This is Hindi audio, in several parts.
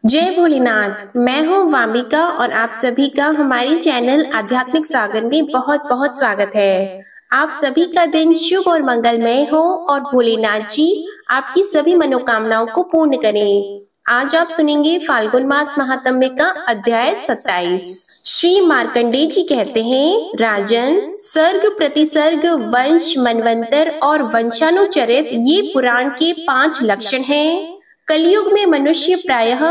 जय भोलेनाथ। मैं हूँ वामिका और आप सभी का हमारे चैनल आध्यात्मिक सागर में बहुत बहुत स्वागत है। आप सभी का दिन शुभ और मंगलमय हो और भोलेनाथ जी आपकी सभी मनोकामनाओं को पूर्ण करें। आज आप सुनेंगे फाल्गुन मास महात्म्य का अध्याय 27। श्री मार्कंडेय जी कहते हैं, राजन, सर्ग प्रतिसर्ग, वंश, मनवंतर और वंशानुचरित ये पुराण के 5 लक्षण हैं। कलयुग में मनुष्य प्रायः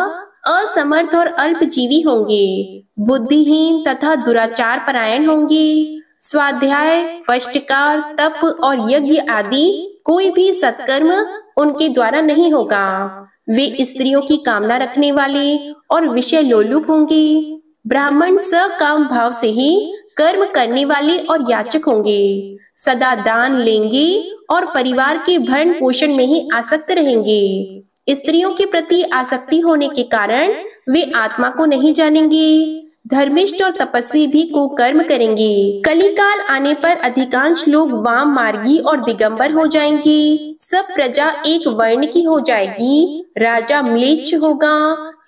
असमर्थ और अल्पजीवी होंगे, बुद्धिहीन तथा दुराचार परायण होंगे। स्वाध्याय, वष्टकार, तप और यज्ञ आदि कोई भी सत्कर्म उनके द्वारा नहीं होगा। वे स्त्रियों की कामना रखने वाले और विषय लोलुप होंगे। ब्राह्मण सकाम भाव से ही कर्म करने वाले और याचक होंगे। सदा दान लेंगे और परिवार के भरण पोषण में ही आसक्त रहेंगे। स्त्रियों के प्रति आसक्ति होने के कारण वे आत्मा को नहीं जानेंगे। धर्मिष्ठ और तपस्वी भी कुकर्म करेंगे। कलिकाल आने पर अधिकांश लोग वाम मार्गी और दिगंबर हो जाएंगे। सब प्रजा एक वर्ण की हो जाएगी। राजा म्लेच्छ होगा।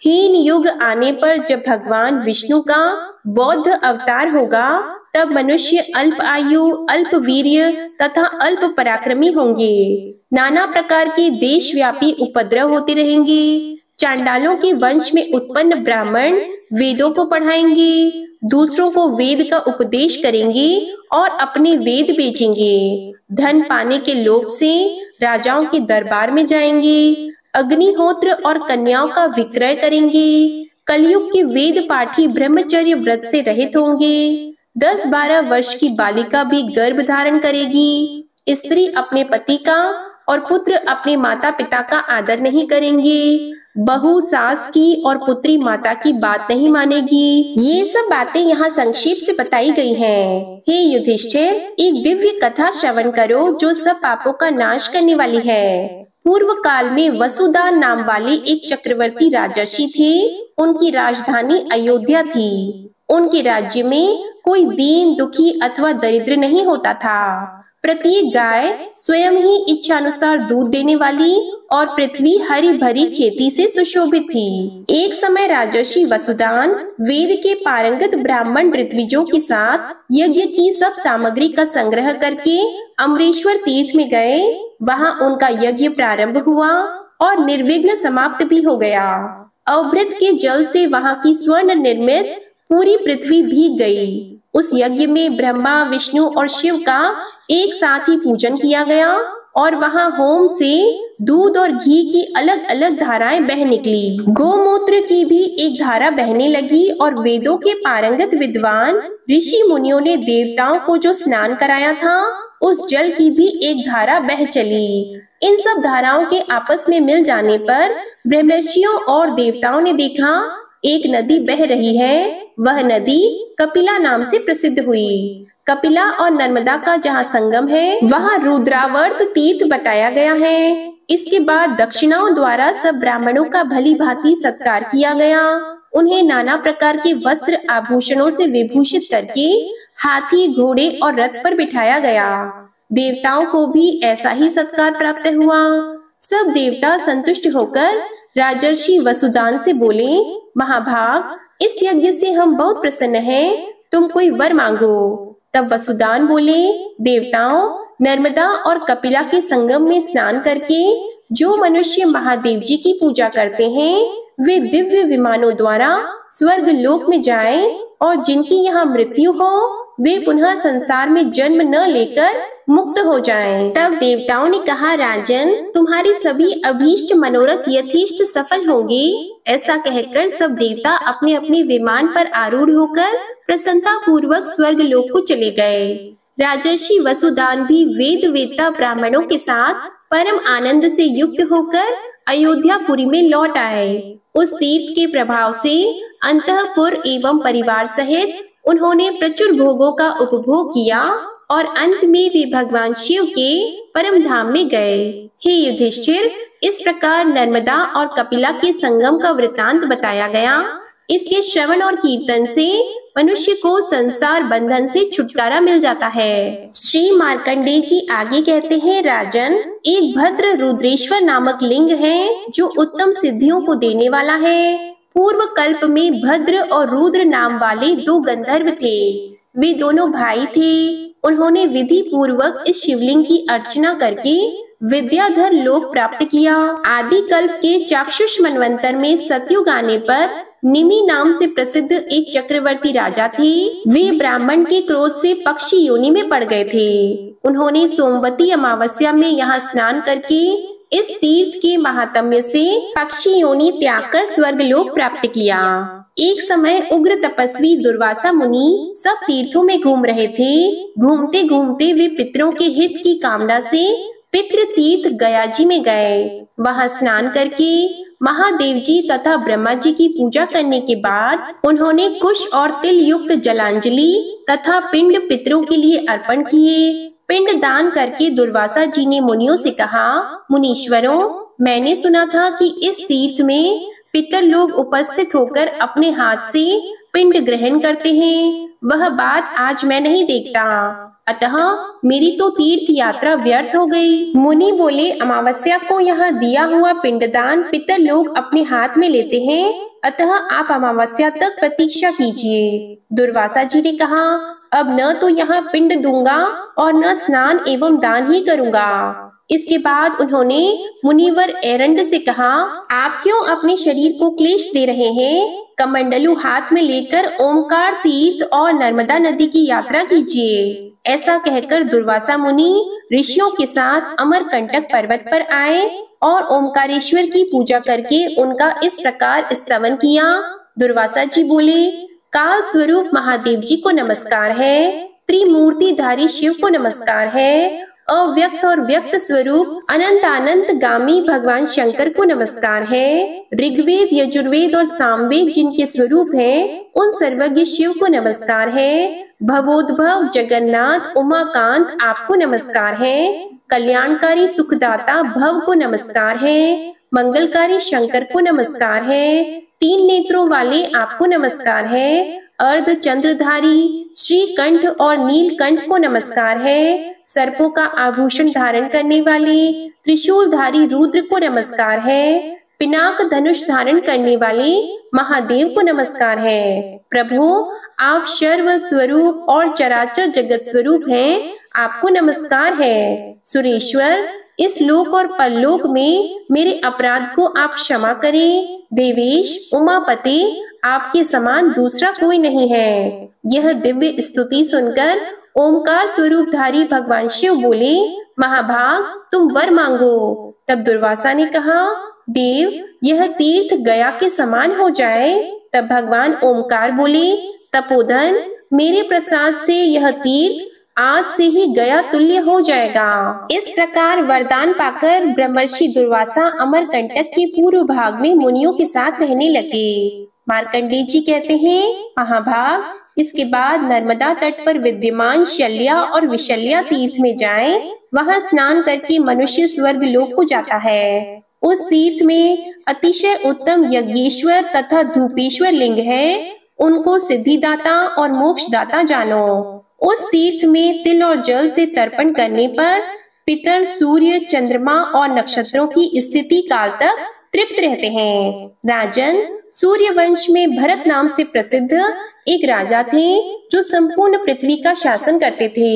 हीन युग आने पर जब भगवान विष्णु का बौद्ध अवतार होगा, तब मनुष्य अल्प आयु, अल्प वीर्य तथा अल्प पराक्रमी होंगे। नाना प्रकार के देशव्यापी उपद्रव होते रहेंगे। चांडालों के वंश में उत्पन्न ब्राह्मण वेदों को पढ़ाएंगे, दूसरों को वेद का उपदेश करेंगे और अपने वेद बेचेंगे। धन पाने के लोभ से राजाओं के दरबार में जाएंगे, अग्निहोत्र और कन्याओं का विक्रय करेंगे। कलयुग के वेद पाठी ब्रह्मचर्य व्रत से रहित होंगे। 10-12 वर्ष की बालिका भी गर्भ धारण करेगी। स्त्री अपने पति का और पुत्र अपने माता पिता का आदर नहीं करेंगे। बहू सास की और पुत्री माता की बात नहीं मानेगी। ये सब बातें यहाँ संक्षेप से बताई गई हैं। हे युधिष्ठिर, एक दिव्य कथा श्रवण करो जो सब पापों का नाश करने वाली है। पूर्व काल में वसुदा नाम वाले एक चक्रवर्ती राजर्षि थे। उनकी राजधानी अयोध्या थी। उनके राज्य में कोई दीन, दुखी अथवा दरिद्र नहीं होता था। प्रत्येक गाय स्वयं ही इच्छानुसार दूध देने वाली और पृथ्वी हरी भरी खेती से सुशोभित थी। एक समय राजर्षि वसुदान वेद के पारंगत ब्राह्मण ऋत्विजों के साथ यज्ञ की सब सामग्री का संग्रह करके अमरेश्वर तीर्थ में गए। वहां उनका यज्ञ प्रारंभ हुआ और निर्विघ्न समाप्त भी हो गया। अवभृत के जल से वहां की स्वर्ण निर्मित पूरी पृथ्वी भीग गई। उस यज्ञ में ब्रह्मा, विष्णु और शिव का एक साथ ही पूजन किया गया और वहां होम से दूध और घी की अलग अलग धाराएं बह निकली। गोमूत्र की भी एक धारा बहने लगी और वेदों के पारंगत विद्वान ऋषि मुनियों ने देवताओं को जो स्नान कराया था, उस जल की भी एक धारा बह चली। इन सब धाराओं के आपस में मिल जाने पर ब्रह्मर्षियों और देवताओं ने देखा एक नदी बह रही है। वह नदी कपिला नाम से प्रसिद्ध हुई। कपिला और नर्मदा का जहाँ संगम है, वहाँ रुद्रावर्त तीर्थ बताया गया है। इसके बाद दक्षिणाओं द्वारा सब ब्राह्मणों का भली भांति सत्कार किया गया। उन्हें नाना प्रकार के वस्त्र आभूषणों से विभूषित करके हाथी, घोड़े और रथ पर बिठाया गया। देवताओं को भी ऐसा ही सत्कार प्राप्त हुआ। सब देवता संतुष्ट होकर राजर्षि वसुदान से बोले, महाभाग, इस यज्ञ से हम बहुत प्रसन्न हैं। तुम कोई वर मांगो। तब वसुदान बोले, देवताओं, नर्मदा और कपिला के संगम में स्नान करके जो मनुष्य महादेव जी की पूजा करते हैं, वे दिव्य विमानों द्वारा स्वर्ग लोक में जाएं और जिनकी यहाँ मृत्यु हो, वे पुनः संसार में जन्म न लेकर मुक्त हो जाएं। तब देवताओं ने कहा, राजन, तुम्हारी सभी अभीष्ट मनोरथ यथेष्ट सफल होंगे। ऐसा कहकर सब देवता अपने अपने विमान पर आरूढ़ होकर प्रसन्नता पूर्वक स्वर्ग लोक को चले गए। राजर्षि वसुदान भी वेद वेत्ता ब्राह्मणों के साथ परम आनंद से युक्त होकर अयोध्यापुरी में लौट आए। उस तीर्थ के प्रभाव से अंतःपुर एवं परिवार सहित उन्होंने प्रचुर भोगों का उपभोग किया और अंत में वे भगवान शिव के परम धाम में गए। हे युधिष्ठिर, इस प्रकार नर्मदा और कपिला के संगम का वृतांत बताया गया। इसके श्रवण और कीर्तन से मनुष्य को संसार बंधन से छुटकारा मिल जाता है। श्री मार्कंडेय जी आगे कहते हैं, राजन, एक भद्र रुद्रेश्वर नामक लिंग है जो उत्तम सिद्धियों को देने वाला है। पूर्व कल्प में भद्र और रुद्र नाम वाले दो गंधर्व थे। वे दोनों भाई थे। उन्होंने विधि पूर्वक इस शिवलिंग की अर्चना करके विद्याधर लोक प्राप्त किया। आदि कल्प के चाक्षुष मनवंतर में सतयुग आने पर निमि नाम से प्रसिद्ध एक चक्रवर्ती राजा थे। वे ब्राह्मण के क्रोध से पक्षी योनि में पड़ गए थे। उन्होंने सोमवती अमावस्या में यहाँ स्नान करके इस तीर्थ के महात्म्य से पक्षी योनि त्याग कर स्वर्ग लोक प्राप्त किया। एक समय उग्र तपस्वी दुर्वासा मुनि सब तीर्थों में घूम रहे थे। घूमते घूमते वे पितरों के हित की कामना से पितृ तीर्थ गया जी में गए। वहां स्नान करके महादेव जी तथा ब्रह्मा जी की पूजा करने के बाद उन्होंने कुश और तिल युक्त जलांजलि तथा पिंड पितरों के लिए अर्पण किए। पिंड दान करके दुर्वासा जी ने मुनियों से कहा, मुनीश्वरों, मैंने सुना था कि इस तीर्थ में पितर लोग उपस्थित होकर अपने हाथ से पिंड ग्रहण करते हैं। वह बात आज मैं नहीं देखता, अतः मेरी तो तीर्थ यात्रा व्यर्थ हो गई। मुनि बोले, अमावस्या को यहाँ दिया हुआ पिंडदान पितर लोग अपने हाथ में लेते हैं, अतः आप अमावस्या तक प्रतीक्षा कीजिए। दुर्वासा जी ने कहा, अब न तो यहाँ पिंड दूंगा और न स्नान एवं दान ही करूंगा। इसके बाद उन्होंने मुनिवर एरंड से कहा, आप क्यों अपने शरीर को क्लेश दे रहे हैं? कमंडलू हाथ में लेकर ओमकार तीर्थ और नर्मदा नदी की यात्रा कीजिए। ऐसा कहकर दुर्वासा मुनि ऋषियों के साथ अमरकंटक पर्वत पर आए और ओमकारेश्वर की पूजा करके उनका इस प्रकार स्तवन किया। दुर्वासा जी बोले, काल स्वरूप महादेव जी को नमस्कार है, त्रिमूर्तिधारी शिव को नमस्कार है, अव्यक्त और व्यक्त स्वरूप अनंत गामी भगवान शंकर को नमस्कार है, ऋग्वेद, यजुर्वेद और सामवेद जिनके स्वरूप हैं, उन सर्वज्ञ शिव को नमस्कार है, भवोद्भव जगन्नाथ उमाकांत आपको नमस्कार है, कल्याणकारी सुखदाता भव को नमस्कार है, मंगलकारी शंकर को नमस्कार है, तीन नेत्रों वाले आपको नमस्कार है, अर्ध चंद्रधारी श्रीकंठ और नीलकंठ को नमस्कार है, सर्पों का आभूषण धारण करने वाले त्रिशूलधारी रुद्र को नमस्कार है, पिनाक धनुष धारण करने वाले महादेव को नमस्कार है। प्रभु, आप सर्व स्वरूप और चराचर जगत स्वरूप हैं, आपको नमस्कार है। सुरेश्वर, इस लोक और परलोक में मेरे अपराध को आप क्षमा करें। देवेश, उमापति, आपके समान दूसरा कोई नहीं है। यह दिव्य स्तुति सुनकर ओमकार स्वरूपधारी भगवान शिव बोले, महाभाग, तुम वर मांगो। तब दुर्वासा ने कहा, देव, यह तीर्थ गया के समान हो जाए। तब भगवान ओमकार बोले, तपोधन, मेरे प्रसाद से यह तीर्थ आज से ही गया तुल्य हो जाएगा। इस प्रकार वरदान पाकर ब्रह्मर्षि दुर्वासा अमरकंटक के पूर्व भाग में मुनियों के साथ रहने लगे। मार्कंडेय जी कहते हैं, महाभाग, इसके बाद नर्मदा तट पर विद्यमान शल्या और विशल्या तीर्थ में जाएं। वहां स्नान करके मनुष्य स्वर्ग लोक को जाता है। उस तीर्थ में अतिशय उत्तम यज्ञेश्वर तथा धूपेश्वर लिंग है। उनको सिद्धिदाता और मोक्षदाता जानो। उस तीर्थ में तिल और जल से तर्पण करने पर पितर सूर्य, चंद्रमा और नक्षत्रों की स्थिति काल तक तृप्त रहते हैं। राजन, सूर्य वंश में भरत नाम से प्रसिद्ध एक राजा थे जो संपूर्ण पृथ्वी का शासन करते थे।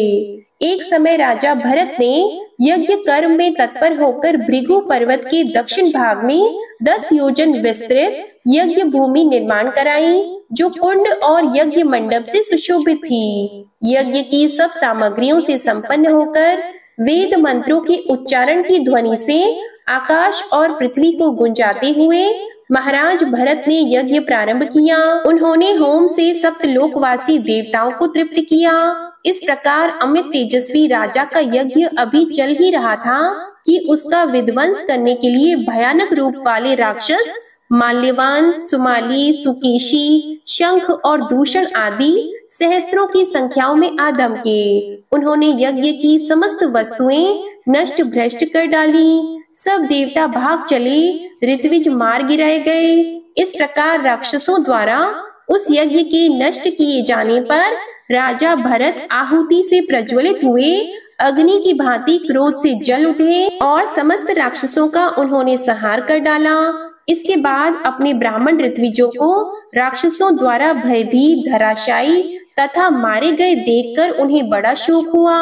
एक समय राजा भरत ने यज्ञ कर्म में तत्पर होकर भृगु पर्वत के दक्षिण भाग में 10 योजन विस्तृत यज्ञ भूमि निर्माण कराई, जो कुंड और यज्ञ मंडप से सुशोभित थी। यज्ञ की सब सामग्रियों से संपन्न होकर वेद मंत्रों के उच्चारण की ध्वनि से आकाश और पृथ्वी को गुंजाते हुए महाराज भरत ने यज्ञ प्रारंभ किया। उन्होंने होम से सप्तलोकवासी देवताओं को तृप्त किया। इस प्रकार अमित तेजस्वी राजा का यज्ञ अभी चल ही रहा था कि उसका विध्वंस करने के लिए भयानक रूप वाले राक्षस माल्यवान, सुमाली, सुकेशी, शंख और दूषण आदि सहस्त्रों की संख्याओं में आ धमके। उन्होंने यज्ञ की समस्त वस्तुएं नष्ट भ्रष्ट कर डाली। सब देवता भाग चले, ऋत्विज मार गिराए गए। इस प्रकार राक्षसों द्वारा उस यज्ञ के नष्ट किए जाने पर राजा भरत आहुति से प्रज्वलित हुए, अग्नि की भांति क्रोध से जल उठे और समस्त राक्षसों का उन्होंने संहार कर डाला। इसके बाद अपने ब्राह्मण ऋत्विजों को राक्षसों द्वारा भयभीत, धराशायी तथा मारे गए देखकर उन्हें बड़ा शोक हुआ।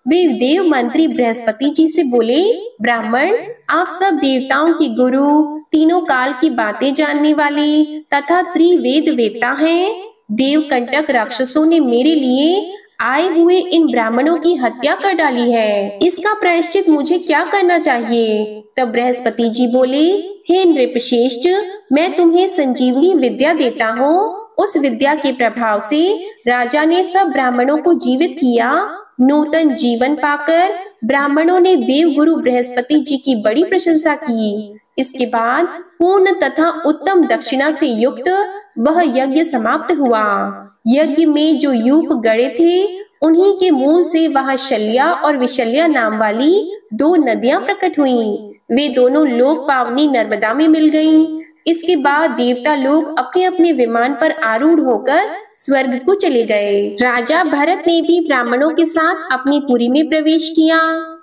वे देव मंत्री बृहस्पति जी से बोले, ब्राह्मण, आप सब देवताओं के गुरु, तीनों काल की बातें जानने वाले तथा त्रिवेद वेत्ता हैं। देवकंटक राक्षसों ने मेरे लिए आए हुए इन ब्राह्मणों की हत्या कर डाली है। इसका प्रायश्चित मुझे क्या करना चाहिए? तब बृहस्पति जी बोले, हे नृपश्रेष्ठ, मैं तुम्हें संजीवनी विद्या देता हूँ। उस विद्या के प्रभाव से राजा ने सब ब्राह्मणों को जीवित किया। नूतन जीवन पाकर ब्राह्मणों ने देव गुरु बृहस्पति जी की बड़ी प्रशंसा की। इसके बाद पूर्ण तथा उत्तम दक्षिणा से युक्त वह यज्ञ समाप्त हुआ। यज्ञ में जो यूप गड़े थे, उन्हीं के मूल से वहां शल्या और विशल्या नाम वाली दो नदियां प्रकट हुईं। वे दोनों लोक पावनी नर्मदा में मिल गईं। इसके बाद देवता लोग अपने अपने विमान पर आरूढ़ होकर स्वर्ग को चले गए। राजा भरत ने भी ब्राह्मणों के साथ अपनी पुरी में प्रवेश किया।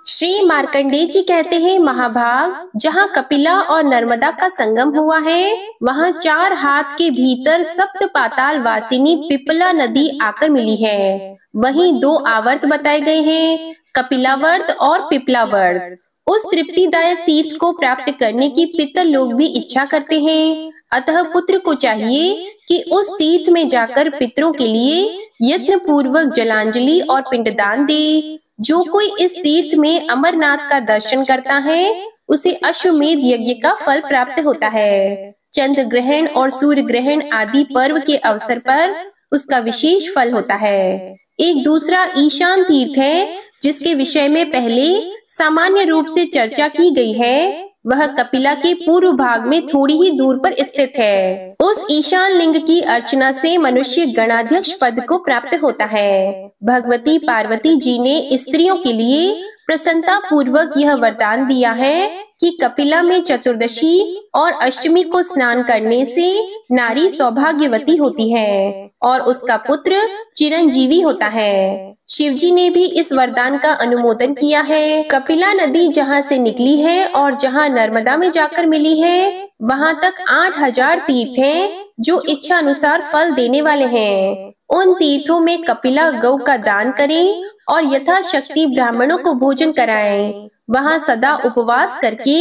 श्री मार्कंडेय जी कहते हैं, महाभाग, जहाँ कपिला और नर्मदा का संगम हुआ है, वहाँ 4 हाथ के भीतर सप्त पाताल वासिनी पिपला नदी आकर मिली है। वहीं 2 आवर्त बताए गए हैं, कपिलावर्त और पिपलावर्त। उस तृप्तिदायक तीर्थ को प्राप्त करने की पितर लोग भी इच्छा करते हैं। अतः पुत्र को चाहिए कि उस तीर्थ में जाकर पितरों के लिए यत्न पूर्वक जलांजलि और पिंडदान दे। जो कोई इस तीर्थ में अमरनाथ का दर्शन करता है, उसे अश्वमेध यज्ञ का फल प्राप्त होता है। चंद्र ग्रहण और सूर्य ग्रहण आदि पर्व के अवसर पर उसका विशेष फल होता है। एक दूसरा ईशान तीर्थ है, जिसके विषय में पहले सामान्य रूप से चर्चा की गई है। वह कपिला के पूर्व भाग में थोड़ी ही दूर पर स्थित है। उस ईशान लिंग की अर्चना से मनुष्य गणाध्यक्ष पद को प्राप्त होता है। भगवती पार्वती जी ने स्त्रियों के लिए प्रसन्नता पूर्वक यह वरदान दिया है कि कपिला में चतुर्दशी और अष्टमी को स्नान करने से नारी सौभाग्यवती होती है और उसका पुत्र चिरंजीवी होता है। शिवजी ने भी इस वरदान का अनुमोदन किया है। कपिला नदी जहाँ से निकली है और जहाँ नर्मदा में जाकर मिली है, वहाँ तक 8000 तीर्थ हैं, जो इच्छा अनुसार फल देने वाले हैं। उन तीर्थों में कपिला गौ का दान करें और यथाशक्ति ब्राह्मणों को भोजन कराएं। वहाँ सदा उपवास करके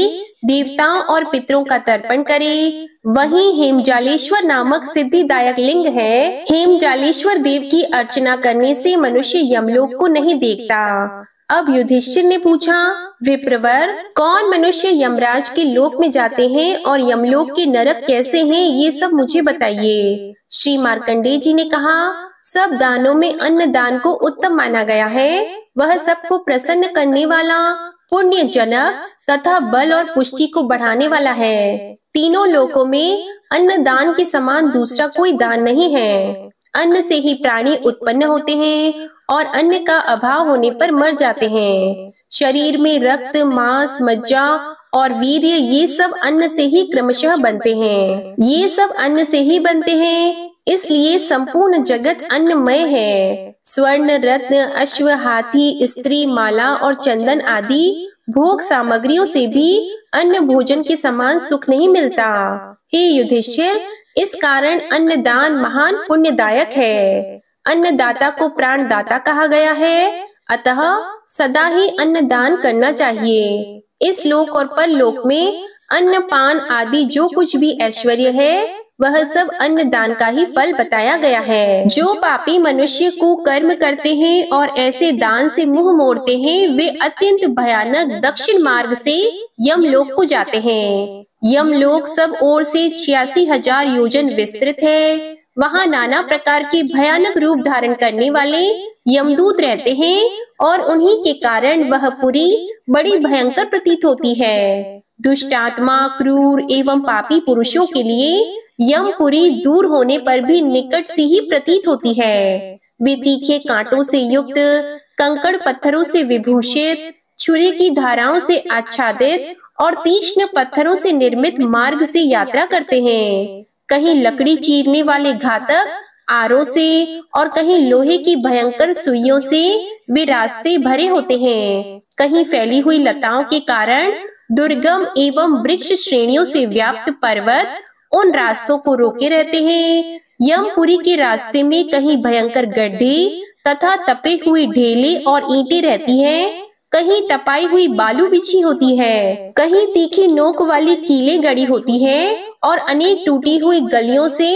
देवताओं और पितरों का तर्पण करें। वहीं हेमजालेश्वर नामक सिद्धिदायक लिंग है। हेमजालेश्वर देव की अर्चना करने से मनुष्य यमलोक को नहीं देखता। अब युधिष्ठिर ने पूछा, विप्रवर, कौन मनुष्य यमराज के लोक में जाते हैं और यमलोक के नरक कैसे हैं, ये सब मुझे बताइए। श्री मार्कंडेय जी ने कहा, सब दानों में अन्न दान को उत्तम माना गया है। वह सबको प्रसन्न करने वाला, पुण्य जनक तथा बल और पुष्टि को बढ़ाने वाला है। तीनों लोकों में अन्न दान के समान दूसरा कोई दान नहीं है। अन्न से ही प्राणी उत्पन्न होते हैं और अन्न का अभाव होने पर मर जाते हैं। शरीर में रक्त, मांस, मज्जा और वीर्य, ये सब अन्न से ही क्रमशः बनते हैं। ये सब अन्न से ही बनते हैं, इसलिए संपूर्ण जगत अन्नमय है। स्वर्ण, रत्न, अश्व, हाथी, स्त्री, माला और चंदन आदि भोग सामग्रियों से भी अन्न भोजन के समान सुख नहीं मिलता। हे युधिष्ठिर, इस कारण अन्नदान महान पुण्यदायक है। अन्नदाता को प्राणदाता कहा गया है, अतः सदा ही अन्नदान करना चाहिए। इस लोक और परलोक में अन्न पान आदि जो कुछ भी ऐश्वर्य है, वह सब अन्नदान का ही फल बताया गया है। जो पापी मनुष्य को कर्म करते हैं और ऐसे दान से मुंह मोड़ते हैं, वे अत्यंत भयानक दक्षिण मार्ग से यमलोक को जाते हैं। यमलोक सब ओर से 86,000 योजन विस्तृत है। वहाँ नाना प्रकार के भयानक रूप धारण करने वाले यमदूत रहते हैं और उन्हीं के कारण वह पुरी बड़ी भयंकर प्रतीत होती है। दुष्टात्मा, क्रूर एवं पापी पुरुषों के लिए यमपुरी दूर होने पर भी निकट सी ही प्रतीत होती है। वे तीखे कांटों से युक्त, कंकड़ पत्थरों से विभूषित, छुरी की धाराओं से आच्छादित और तीक्ष्ण पत्थरों से निर्मित मार्ग से यात्रा करते हैं। कहीं लकड़ी चीरने वाले घातक आरों से और कहीं लोहे की भयंकर सुइयों से वे रास्ते भरे होते हैं। कहीं फैली हुई लताओं के कारण दुर्गम एवं वृक्ष श्रेणियों से व्याप्त पर्वत उन रास्तों को रोके रहते हैं। यमपुरी के रास्ते में कहीं भयंकर गड्ढे तथा तपे हुए ढेले और ईंटें रहती हैं, कहीं तपाई हुई बालू बिछी होती है, कहीं तीखी नोक वाली कीलें गड़ी होती हैं और अनेक टूटी हुई गलियों से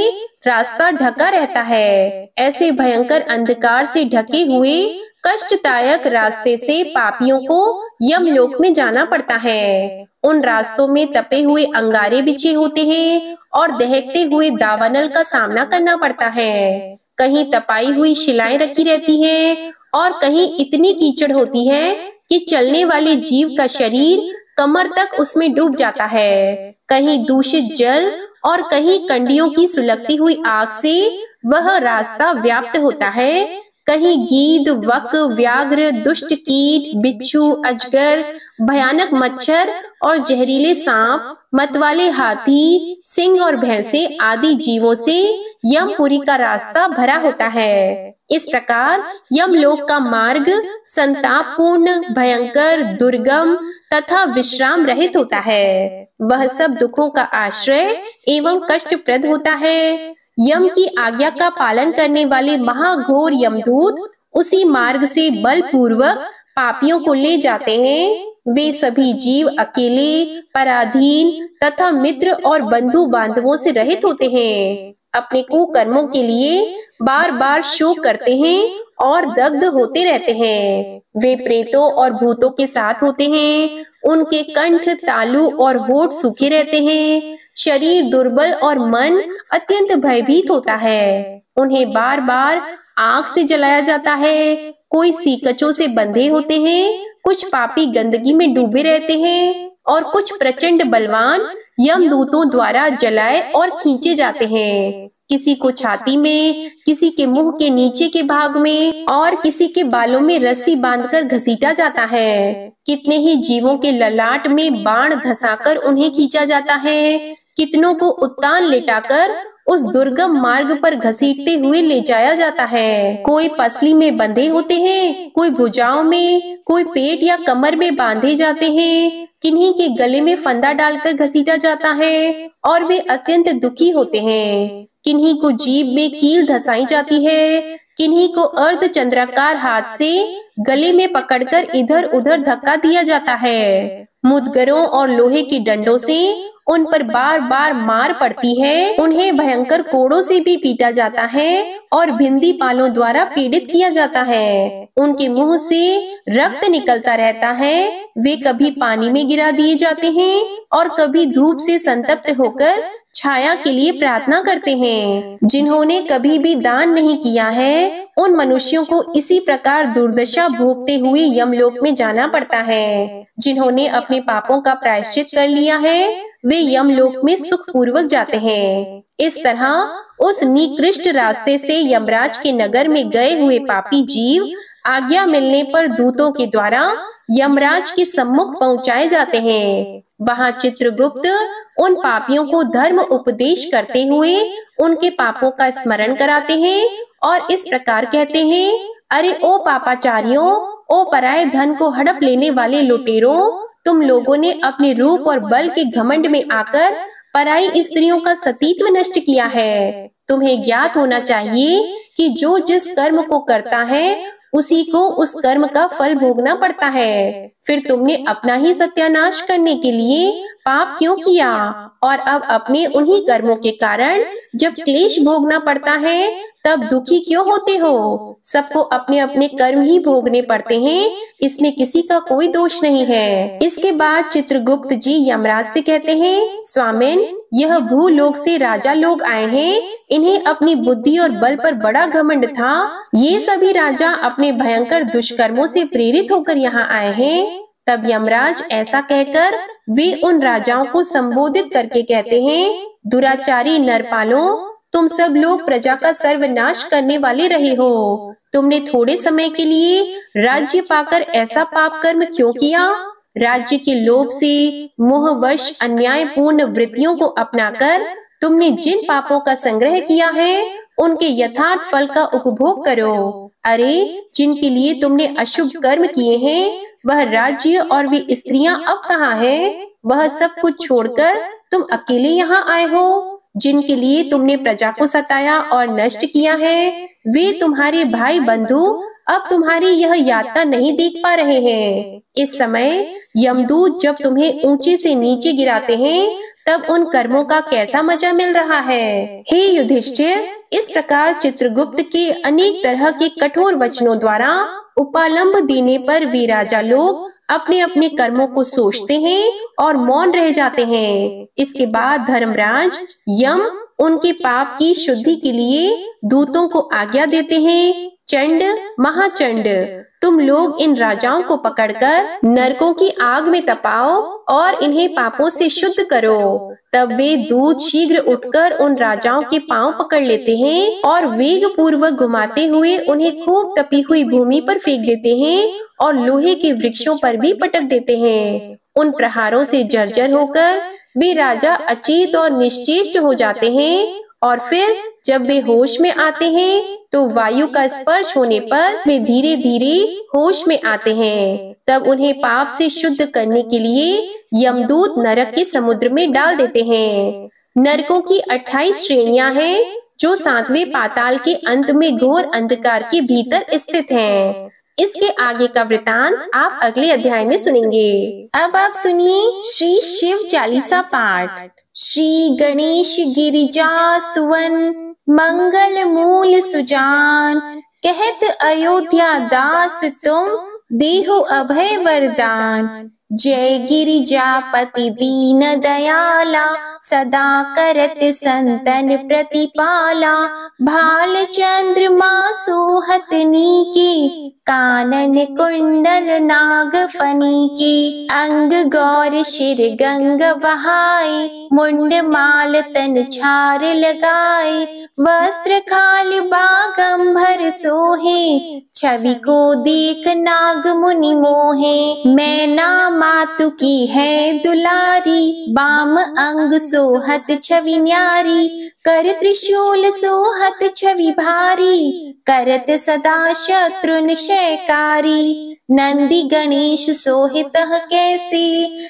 रास्ता ढका रहता है। ऐसे भयंकर अंधकार से ढके हुए कष्टदायक रास्ते से पापियों को यमलोक में जाना पड़ता है। उन रास्तों में तपे हुए अंगारे बिछे होते हैं और दहकते हुए दावानल का सामना करना पड़ता है। कहीं तपाई हुई शिलाएं रखी रहती हैं और कहीं इतनी कीचड़ होती है कि चलने वाले जीव का शरीर कमर तक उसमें डूब जाता है। कहीं दूषित जल और कहीं कंडियों की सुलगती हुई आग से वह रास्ता व्याप्त होता है। कहीं गीद, वक, व्याघ्र, दुष्ट कीट, बिच्छू, अजगर, भयानक मच्छर और जहरीले सांप, मतवाले हाथी, सिंह और भैंसे आदि जीवों से यमपुरी का रास्ता भरा होता है। इस प्रकार यमलोक का मार्ग संतापपूर्ण, भयंकर, दुर्गम तथा विश्राम रहित होता है। वह सब दुखों का आश्रय एवं कष्टप्रद होता है। यम की आज्ञा का पालन करने वाले महाघोर यमदूत उसी मार्ग से बलपूर्वक पापियों को ले जाते हैं। वे सभी जीव अकेले, पराधीन तथा मित्र और बंधु बांधवों से रहित होते हैं। अपने कुकर्मों के लिए बार बार शोक करते हैं और दग्ध होते रहते हैं। वे प्रेतों और भूतों के साथ होते हैं। उनके कंठ, तालु और होठ सूखे रहते हैं। शरीर दुर्बल और मन अत्यंत भयभीत होता है। उन्हें बार बार आग से जलाया जाता है। कोई सीकचों से बंधे होते हैं, कुछ पापी गंदगी में डूबे रहते हैं और कुछ प्रचंड बलवान यमदूतों द्वारा जलाए और खींचे जाते हैं। किसी को छाती में, किसी के मुंह के नीचे के भाग में और किसी के बालों में रस्सी बांधकर घसीटा जाता है। कितने ही जीवों के ललाट में बाण धंसाकर उन्हें खींचा जाता है। कितनों को उत्तान लेटाकर उस दुर्गम मार्ग पर घसीटते हुए ले जाया जाता है। कोई पसली में बंधे होते हैं, कोई भुजाओं में, कोई पेट या कमर में बांधे जाते हैं। किन्हीं के गले में फंदा डालकर घसीटा जाता है और वे अत्यंत दुखी होते हैं। किन्हीं को जीभ में कील धसाई जाती है। किन्हीं को अर्ध चंद्राकार हाथ से गले में पकड़कर इधर उधर धक्का दिया जाता है। मुदगरों और लोहे की डंडों से उन पर बार बार मार पड़ती है। उन्हें भयंकर कोड़ों से भी पीटा जाता है और भिंदी पालों द्वारा पीड़ित किया जाता है। उनके मुंह से रक्त निकलता रहता है। वे कभी पानी में गिरा दिए जाते हैं और कभी धूप से संतप्त होकर छाया के लिए प्रार्थना करते हैं। जिन्होंने कभी भी दान नहीं किया है, उन मनुष्यों को इसी प्रकार दुर्दशा भोगते हुए यमलोक में जाना पड़ता है। जिन्होंने अपने पापों का प्रायश्चित कर लिया है, वे यमलोक में सुखपूर्वक जाते हैं। इस तरह उस निकृष्ट रास्ते से यमराज के नगर में गए हुए पापी जीव आज्ञा मिलने पर दूतों के द्वारा यमराज के सम्मुख पहुंचाए जाते हैं। वहां चित्रगुप्त उन पापियों को धर्म उपदेश करते हुए उनके पापों का स्मरण कराते हैं और इस प्रकार कहते हैं, अरे ओ पापाचारियों, ओ पराये धन को हड़प लेने वाले लुटेरों, तुम लोगों ने अपने रूप और बल के घमंड में आकर पराई स्त्रियों का सतीत्व नष्ट किया है। तुम्हें ज्ञात होना चाहिए कि जो जिस कर्म को करता है उसी को उस कर्म का फल भोगना पड़ता है। फिर तुमने अपना ही सत्यानाश करने के लिए पाप क्यों किया और अब अपने उन्हीं कर्मों के कारण जब क्लेश भोगना पड़ता है तब दुखी क्यों होते हो? सबको अपने अपने कर्म ही भोगने पड़ते हैं, इसमें किसी का कोई दोष नहीं है। इसके बाद चित्रगुप्त जी यमराज से कहते हैं, स्वामिन, यह भूलोक से राजा लोग आए हैं। इन्हें अपनी बुद्धि और बल पर बड़ा घमंड था। ये सभी राजा अपने भयंकर दुष्कर्मों से प्रेरित होकर यहाँ आए हैं। तब यमराज ऐसा कहकर वे उन राजाओं को संबोधित करके कहते हैं, दुराचारी नरपालों, तुम सब लोग प्रजा का सर्वनाश करने वाले रहे हो। तुमने थोड़े समय के लिए राज्य पाकर ऐसा पाप कर्म क्यों किया? राज्य के लोभ से मोहवश अन्यायपूर्ण वृत्तियों को अपनाकर तुमने जिन पापों का संग्रह किया है उनके यथार्थ फल का उपभोग करो। अरे, जिनके लिए तुमने अशुभ कर्म किए हैं वह राज्य और वे स्त्रियां अब कहाँ हैं? वह सब कुछ छोड़कर तुम अकेले यहाँ आए हो। जिनके लिए तुमने प्रजा को सताया और नष्ट किया है, वे तुम्हारे भाई बंधु अब तुम्हारी यह यातना नहीं देख पा रहे हैं। इस समय यमदूत जब तुम्हें ऊंचे से नीचे गिराते हैं, तब उन कर्मों का कैसा मजा मिल रहा है। हे युधिष्ठिर, इस प्रकार चित्रगुप्त के अनेक तरह के कठोर वचनों द्वारा उपालंब देने पर वे राजा लोग अपने अपने कर्मों को सोचते हैं और मौन रह जाते हैं। इसके बाद धर्मराज यम उनके पाप की शुद्धि के लिए दूतों को आज्ञा देते हैं। चंड, महाचंड, तुम लोग इन राजाओं को पकड़कर नरकों की आग में तपाओ और इन्हें पापों से शुद्ध करो। तब वे दूत शीघ्र उठकर उन राजाओं के पांव पकड़ लेते हैं और वेग पूर्वक घुमाते हुए उन्हें खूब तपी हुई भूमि पर फेंक देते हैं और लोहे के वृक्षों पर भी पटक देते हैं। उन प्रहारों से जर्जर होकर वे राजा अचेत और निश्चेष्ट हो जाते हैं और फिर जब वे होश में आते हैं तो वायु का स्पर्श होने पर वे धीरे धीरे होश में आते हैं। तब उन्हें पाप से शुद्ध करने के लिए यमदूत नरक के समुद्र में डाल देते हैं। नरकों की 28 श्रेणियां हैं जो 7वें पाताल के अंत में घोर अंधकार के भीतर स्थित हैं। इसके आगे का वृतांत आप अगले अध्याय में सुनेंगे। अब आप सुनिए श्री शिव चालीसा पाठ। श्री गणेश गिरिजा सुवन मंगल मूल सुजान, कहत अयोध्या दास तुम देहो अभय वरदान। जय गिरिजापति दीन दयाला, सदा करत संतन प्रतिपाला। भाल चंद्रमा सोहत नीके, कानन कुंडल नाग फनी के। अंग गौर शिर गंग बहाए, मुंड माल तन छार लगाए। वस्त्र खाल बागंबर सोहे, छवि को देख नाग मुनि मोहे। मैना मातु की है दुलारी, बाम अंग सोहत छवि न्यारी। कर त्रिशूल सोहत छवि भारी, करत सदा शत्रु निशयकारी। नंदी गणेश सोहित कैसे,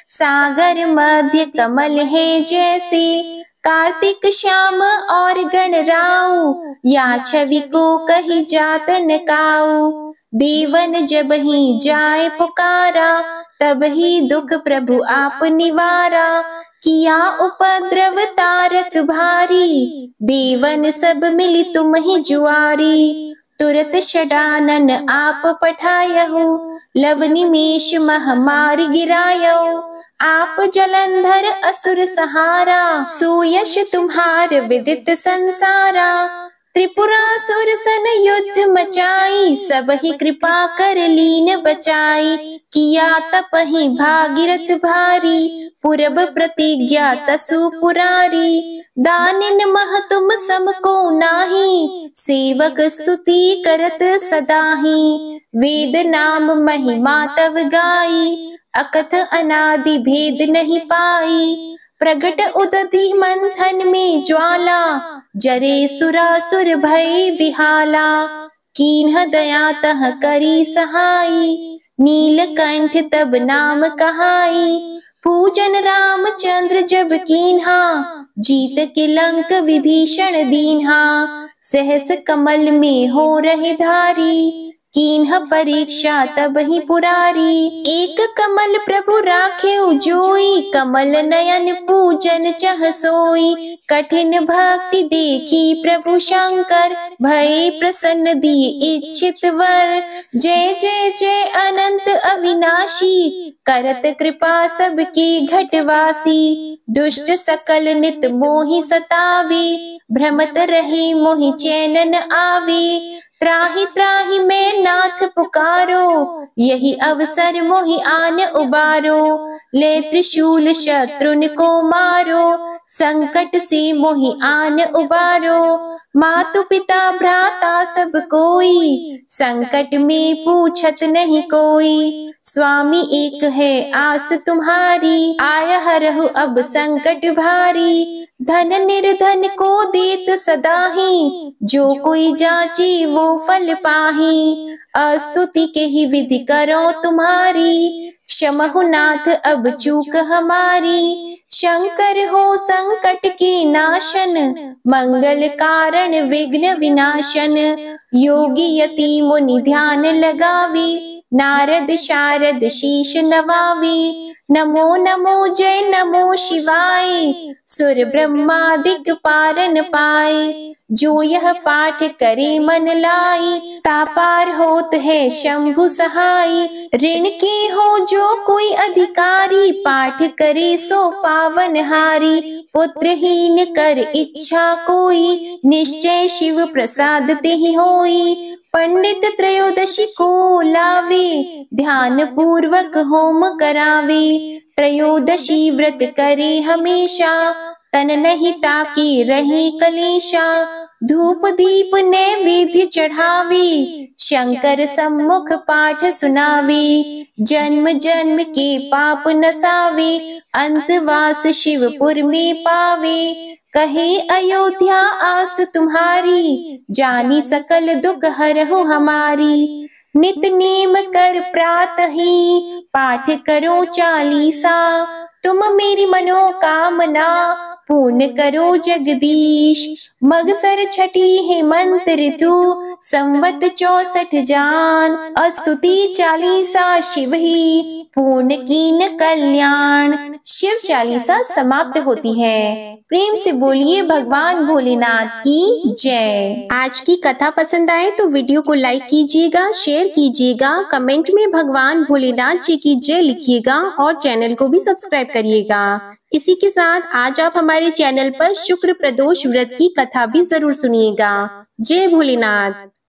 सागर मध्य कमल है जैसे। कार्तिक श्याम और गणराऊ, या छवि को कही जात न काऊ। देवन जब ही जाए पुकारा, तब ही दुख प्रभु आप निवारा। किया उपद्रव तारक भारी, देवन सब मिली तुम ही जुआरी। तुरत षडानन आप पठायहु, लव निमेष महामारी गिरायहु। आप जलंधर असुर सहारा, सुयश तुम्हार विदित संसारा। त्रिपुरासुर सन युद्ध मचाई, सब ही कृपा कर लीन बचाई। किया तपहि भागीरथ भारी, पूरब प्रतिज्ञा तसु पुरारी। दानिन मह तुम सम को नाही, सेवक स्तुति करत सदाही। वेद नाम महिमा तव गाई, अकथ अनादि भेद नहीं पाई। प्रगट उदधि मंथन में ज्वाला, जरे सुरासुर भय विहाला। कीन्ह दया तह करी सहाई, नीलकंठ तब नाम कहाई। पूजन रामचंद्र जब कीन्हा, जीत के लंक विभीषण दीन्हा। सहस कमल में हो रहे धारी, कीन्ह परीक्षा तब ही पुरारी। एक कमल प्रभु राखे जोई, कमल नयन पूजन चह सोई। कठिन भक्ति देखी प्रभु शंकर, भय प्रसन्न दिए इच्छित वर। जय जय जय अनंत अविनाशी, करत कृपा सबकी घटवासी। दुष्ट सकल नित मोहि सतावे, भ्रमत रहे मोहि चैन न आवे। त्राहि त्राहि मैं नाथ पुकारो, यही अवसर मोहि आन उबारो। ले त्रिशूल शत्रुन को मारो, संकट से मोहि आन उबारो। मातु पिता भ्राता सब कोई, संकट में पूछत नहीं कोई। स्वामी एक है आस तुम्हारी, आया हरहु अब संकट भारी। धन निर्धन को देत सदा ही, जो कोई जाची वो फल पाही। अस्तुति के ही विधि करो तुम्हारी, क्षमहु नाथ अब चूक हमारी। शंकर हो संकट के नाशन, मंगल कारण विघ्न विनाशन। योगी यति मुनि ध्यान लगावी, नारद शारद शीश नवावी। नमो नमो जय नमो शिवाय, सुर ब्रह्मादिक पारन पाए। जो यह पाठ करे मन लाई, तापार होत है शंभु सहाय। ऋण के हो जो कोई अधिकारी, पाठ करे सो पावन हारी। पुत्रहीन कर इच्छा कोई, निश्चय शिव प्रसाद तेहि होई। पंडित त्रयोदशी को लावे, ध्यान पूर्वक होम करावे। त्रयोदशी व्रत करे हमेशा, तन नहीं ताकि रहे कलेशा। धूप दीप नैवेद्य चढ़ावे, शंकर सम्मुख पाठ सुनावे। जन्म जन्म के पाप नसावे, अंतवास शिवपुर में पावे। कहे अयोध्या आस तुम्हारी, जानी सकल दुख हरहु हमारी। नित नेम कर प्रातः ही, पाठ करो चालीसा। तुम मेरी मनोकामना, पूर्ण करो जगदीश। मगसर छठी हेमंत ऋतु, संवत 64 जान। स्तुति चालीसा शिव ही, पूर्ण कीन कल्याण। शिव चालीसा समाप्त होती है। प्रेम से बोलिए भगवान भोलेनाथ की जय। आज की कथा पसंद आए तो वीडियो को लाइक कीजिएगा, शेयर कीजिएगा, कमेंट में भगवान भोलेनाथ जी की जय लिखिएगा और चैनल को भी सब्सक्राइब करिएगा। इसी के साथ आज आप हमारे चैनल पर शुक्र प्रदोष व्रत की कथा भी जरूर सुनिएगा। जय भोलेनाथ।